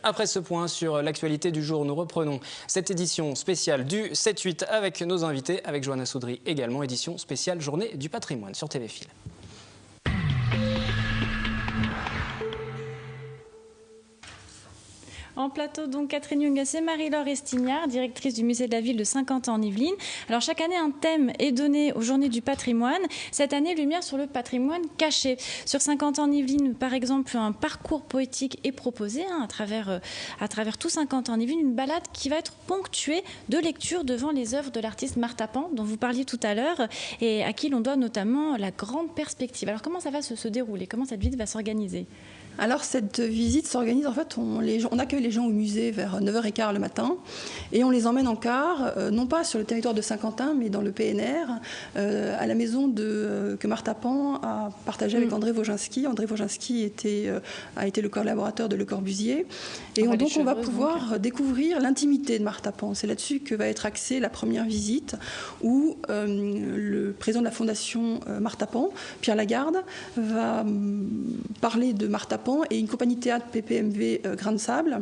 Après ce point sur l'actualité du jour, nous reprenons cette édition spéciale du 7-8 avec nos invités, avec Johanna Soudry également, édition spéciale Journée du patrimoine sur Téléfil. En plateau, donc, Catherine Jungas et Marie-Laure Estignard, directrice du musée de la ville de Saint-Quentin en Yvelines. Alors, chaque année, un thème est donné aux Journées du patrimoine. Cette année, lumière sur le patrimoine caché. Sur Saint-Quentin en Yvelines, par exemple, un parcours poétique est proposé à travers tout Saint-Quentin en Yvelines, une balade qui va être ponctuée de lectures devant les œuvres de l'artiste Martha Pan, dont vous parliez tout à l'heure, et à qui l'on doit notamment la grande perspective. Alors, comment ça va se dérouler? Comment cette visite va s'organiser? Alors cette visite s'organise, en fait, on accueille les gens au musée vers 9h15 le matin et on les emmène en car, non pas sur le territoire de Saint-Quentin, mais dans le PNR, à la maison que Martha Pan a partagée avec André Woginski. André Woginski a été le collaborateur de Le Corbusier. Et donc on va pouvoir découvrir l'intimité de Martha Pan. C'est là-dessus que va être axée la première visite, où le président de la fondation Martha Pan, Pierre Lagarde, va parler de Martha Pan et une compagnie de théâtre PPMV Grain de Sable.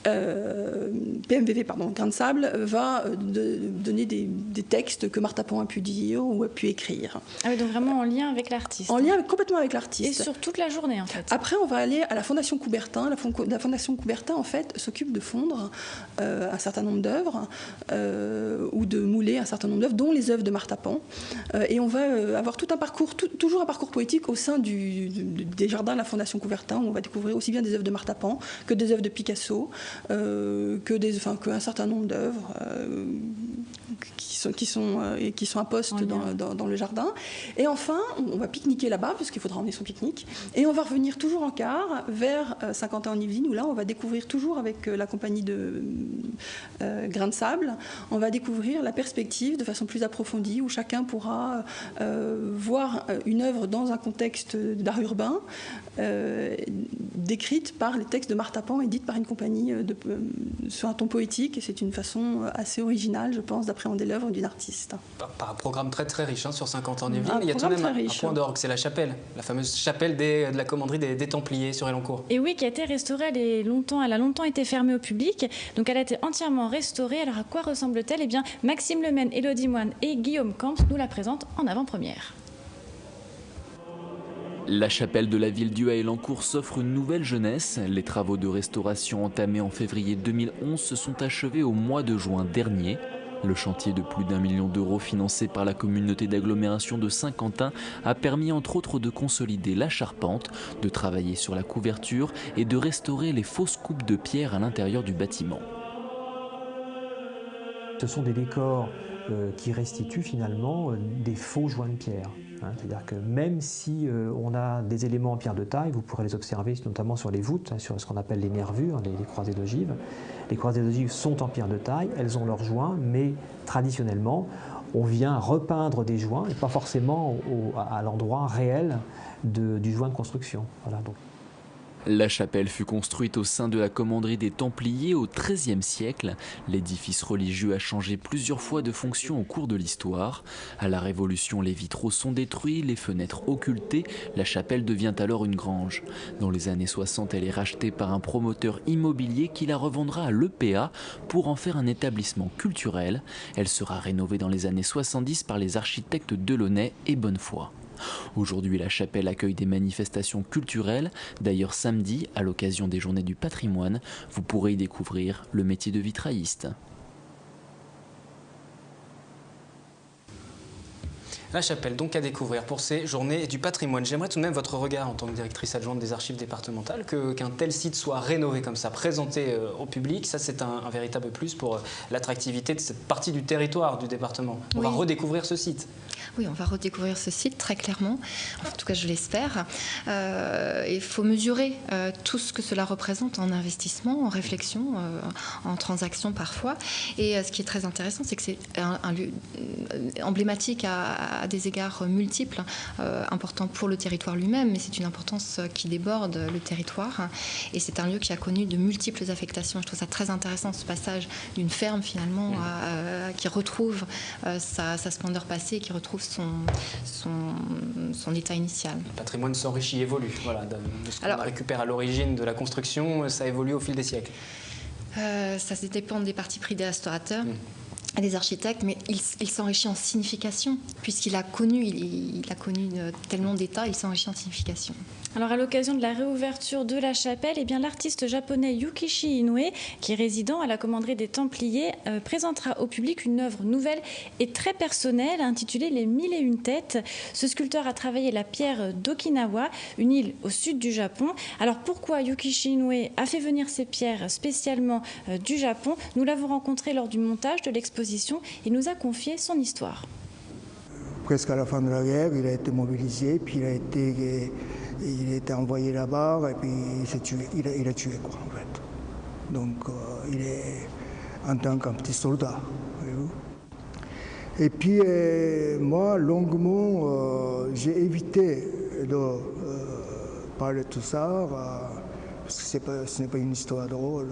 Grain de Sable va donner des textes que Martha Pan a pu dire ou a pu écrire. Ah oui, donc vraiment en lien avec l'artiste. En lien complètement avec l'artiste. Et sur toute la journée, en fait. Après, on va aller à la Fondation Coubertin. La Fondation Coubertin, en fait, s'occupe de fondre un certain nombre d'œuvres ou de mouler un certain nombre d'œuvres, dont les œuvres de Martha Pan. Et on va avoir tout un parcours, toujours un parcours poétique au sein des jardins de la Fondation Coubertin, où on va découvrir aussi bien des œuvres de Martha Pan que des œuvres de Picasso. Qu'un certain nombre d'œuvres qui sont à poste dans le jardin. Et enfin, on va pique-niquer là-bas, puisqu'il faudra emmener son pique-nique. Et on va revenir toujours en car vers Saint-Quentin-en-Yvelines, où là, on va découvrir toujours avec la compagnie de Grain de Sable, on va découvrir la perspective de façon plus approfondie, où chacun pourra voir une œuvre dans un contexte d'art urbain, décrite par les textes de Martha Pan et dite par une compagnie sur un ton poétique. Et c'est une façon assez originale, je pense, d'appréhender l'œuvre d'une artiste. Par un programme très très riche sur Saint-Quentin-en-Yvelines. Il y a tout de même un point d'orgue, c'est la chapelle, la fameuse chapelle de la commanderie des Templiers sur Elancourt. Et oui, qui a été restaurée, elle a longtemps été fermée au public, donc elle a été entièrement restaurée. Alors à quoi ressemble-t-elle? Eh bien, Maxime Lemaine, Élodie Moine et Guillaume Camps nous la présentent en avant-première. La chapelle de la Ville-Dieu à Elancourt s'offre une nouvelle jeunesse. Les travaux de restauration entamés en février 2011 se sont achevés au mois de juin dernier. Le chantier de plus d'1 million d'euros financé par la communauté d'agglomération de Saint-Quentin a permis entre autres de consolider la charpente, de travailler sur la couverture et de restaurer les fausses coupes de pierre à l'intérieur du bâtiment. Ce sont des décors qui restituent finalement des faux joints de pierre. C'est-à-dire que même si on a des éléments en pierre de taille, vous pourrez les observer notamment sur les voûtes, sur ce qu'on appelle les nervures, les croisées d'ogives. Les croisées d'ogives sont en pierre de taille, elles ont leurs joints, mais traditionnellement, on vient repeindre des joints et pas forcément à l'endroit réel du joint de construction. Voilà, donc. La chapelle fut construite au sein de la commanderie des Templiers au XIIIe siècle. L'édifice religieux a changé plusieurs fois de fonction au cours de l'histoire. À la Révolution, les vitraux sont détruits, les fenêtres occultées. La chapelle devient alors une grange. Dans les années 60, elle est rachetée par un promoteur immobilier qui la revendra à l'EPA pour en faire un établissement culturel. Elle sera rénovée dans les années 70 par les architectes Delaunay et Bonnefoy. Aujourd'hui, la chapelle accueille des manifestations culturelles. D'ailleurs, samedi, à l'occasion des Journées du patrimoine, vous pourrez y découvrir le métier de vitrailliste. La chapelle, donc, à découvrir pour ces Journées du patrimoine. J'aimerais tout de même votre regard en tant que directrice adjointe des archives départementales, qu'un tel site soit rénové comme ça, présenté au public. Ça, c'est un véritable plus pour l'attractivité de cette partie du territoire du département. On va redécouvrir ce site. Oui, on va redécouvrir ce site très clairement. En tout cas, je l'espère. Il faut mesurer tout ce que cela représente en investissement, en réflexion, en transaction parfois. Et ce qui est très intéressant, c'est que c'est un lieu emblématique à des égards multiples, important pour le territoire lui-même, mais c'est une importance qui déborde le territoire. Et c'est un lieu qui a connu de multiples affectations. Je trouve ça très intéressant, ce passage d'une ferme finalement qui retrouve sa splendeur passée, qui retrouve son état initial. Le patrimoine s'enrichit, évolue. Voilà, de ce qu'on récupère à l'origine de la construction, ça évolue au fil des siècles. Ça dépend des partis pris des restaurateurs. Des architectes, mais il s'enrichit en signification, puisqu'il a connu, il a connu tellement d'états, il s'enrichit en signification. Alors à l'occasion de la réouverture de la chapelle, eh bien, l'artiste japonais Yukishi Inoue, qui est résident à la commanderie des Templiers, présentera au public une œuvre nouvelle et très personnelle intitulée Les 1001 têtes. Ce sculpteur a travaillé la pierre d'Okinawa, une île au sud du Japon. Alors pourquoi Yukishi Inoue a fait venir ces pierres spécialement du Japon? Nous l'avons rencontré lors du montage de l'exposition. Il nous a confié son histoire. Presque à la fin de la guerre, il a été mobilisé, puis il a été envoyé là-bas et puis il a tué quoi en fait. Donc il est en tant qu'un petit soldat. Voyez-vous. Et puis moi longuement j'ai évité de parler de tout ça parce que ce n'est pas une histoire drôle.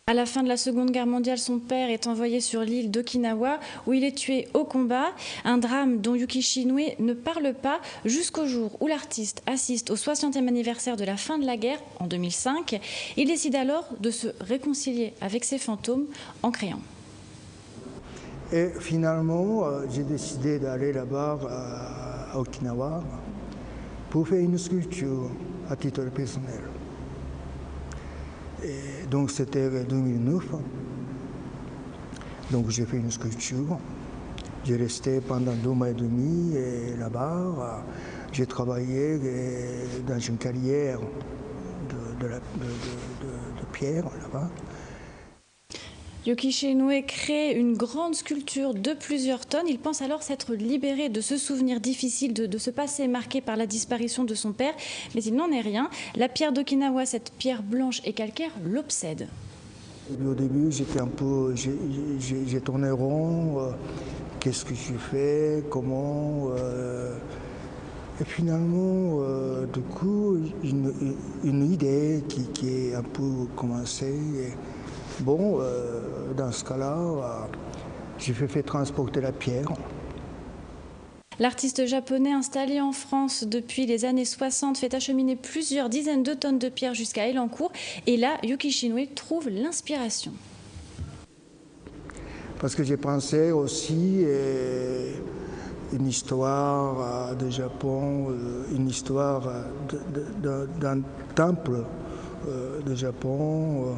À la fin de la Seconde Guerre mondiale, son père est envoyé sur l'île d'Okinawa où il est tué au combat. Un drame dont Yukishi Inoue ne parle pas jusqu'au jour où l'artiste assiste au 60e anniversaire de la fin de la guerre en 2005. Il décide alors de se réconcilier avec ses fantômes en créant. Et finalement, j'ai décidé d'aller là-bas à Okinawa pour faire une sculpture à titre personnel. Et donc c'était en 2009. Donc j'ai fait une sculpture. J'ai resté pendant 2 mois et demi là-bas. J'ai travaillé dans une carrière de pierre là-bas. Yukishi Inoue crée une grande sculpture de plusieurs tonnes. Il pense alors s'être libéré de ce souvenir difficile, de ce passé marqué par la disparition de son père. Mais il n'en est rien. La pierre d'Okinawa, cette pierre blanche et calcaire, l'obsède. Au début, j'étais un peu... J'ai tourné rond. Qu'est-ce que je fais? Comment Et finalement, du coup, une idée qui est un peu commencée. Bon, dans ce cas-là, j'ai fait transporter la pierre. L'artiste japonais installé en France depuis les années 60 fait acheminer plusieurs dizaines de tonnes de pierre jusqu'à Elancourt. Et là, Yukishi Inoue trouve l'inspiration. Parce que j'ai pensé aussi une histoire de Japon, une histoire d'un temple de Japon.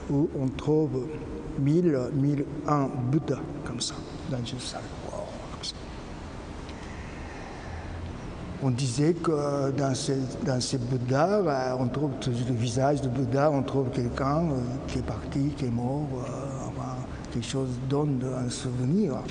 Où on trouve 1001 Bouddhas comme ça, dans une salle. Wow, comme ça. On disait que dans ces Bouddhas, on trouve toujours le visage de Bouddha, on trouve quelqu'un qui est parti, qui est mort, quelque chose donne un souvenir.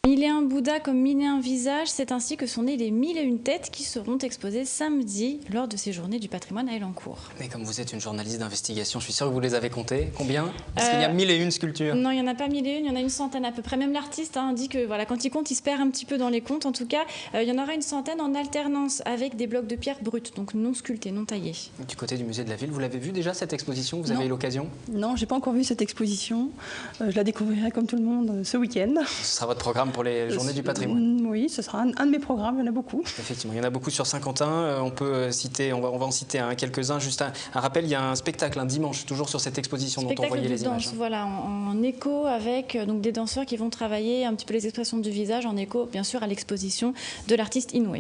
1001 Bouddha comme 1001 visages, c'est ainsi que sont nées les 1001 têtes qui seront exposées samedi lors de ces journées du patrimoine à Elancourt. Mais comme vous êtes une journaliste d'investigation, je suis sûre que vous les avez comptées. Combien? Est-ce qu'il y a 1001 sculptures? Non, il n'y en a pas 1001, il y en a une centaine à peu près. Même l'artiste dit que voilà, quand il compte, il se perd un petit peu dans les comptes. En tout cas, il y en aura une centaine en alternance avec des blocs de pierre brutes, donc non sculptés, non taillés. Du côté du musée de la ville, vous l'avez vu déjà cette exposition? Vous avez eu l'occasion? Non, je n'ai pas encore vu cette exposition. Je la découvrirai comme tout le monde ce week-end. Ce sera votre programme pour les journées du patrimoine? Oui, ce sera un de mes programmes, il y en a beaucoup. Effectivement, il y en a beaucoup sur Saint-Quentin. On peut citer, on va en citer quelques-uns. Juste un rappel, il y a un spectacle un dimanche, toujours sur cette exposition dont on voyait les images. Voilà, en écho avec donc, des danseurs qui vont travailler un petit peu les expressions du visage, en écho bien sûr à l'exposition de l'artiste Inoue.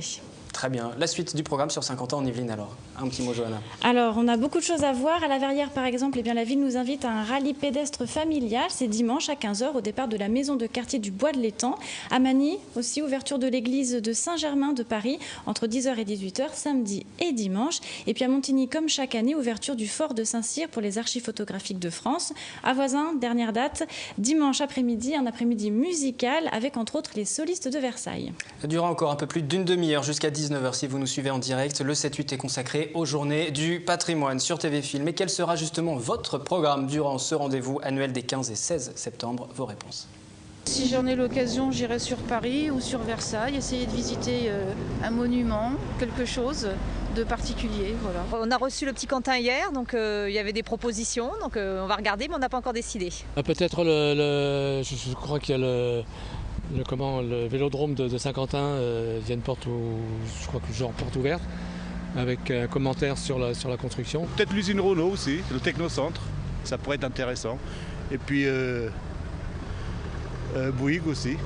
Très bien. La suite du programme sur Saint-Quentin en Yvelines alors. Un petit mot, Johanna. Alors, on a beaucoup de choses à voir. À la Verrière, par exemple, la ville nous invite à un rallye pédestre familial. C'est dimanche à 15h au départ de la maison de quartier du Bois de l'Étang. À Magny, aussi, ouverture de l'église de Saint-Germain de Paris entre 10h et 18h, samedi et dimanche. Et puis à Montigny, comme chaque année, ouverture du fort de Saint-Cyr pour les archives photographiques de France. À Voisin, dernière date, dimanche après-midi, un après-midi musical avec entre autres les solistes de Versailles. Ça durera encore un peu plus d'une demi-heure jusqu'à 19h si vous nous suivez en direct. Le 7-8 est consacré aux journées du patrimoine sur TV Film. Et quel sera justement votre programme durant ce rendez-vous annuel des 15 et 16 septembre? Vos réponses. Si j'en ai l'occasion, j'irai sur Paris ou sur Versailles, essayer de visiter un monument, quelque chose de particulier. Voilà. On a reçu le petit Quentin hier, donc il y avait des propositions, donc on va regarder, mais on n'a pas encore décidé. Peut-être je crois qu'il y a Le vélodrome de Saint-Quentin, il y a une porte, je crois que genre porte ouverte, avec un commentaire sur la construction. Peut-être l'usine Renault aussi, le technocentre, ça pourrait être intéressant. Et puis Bouygues aussi.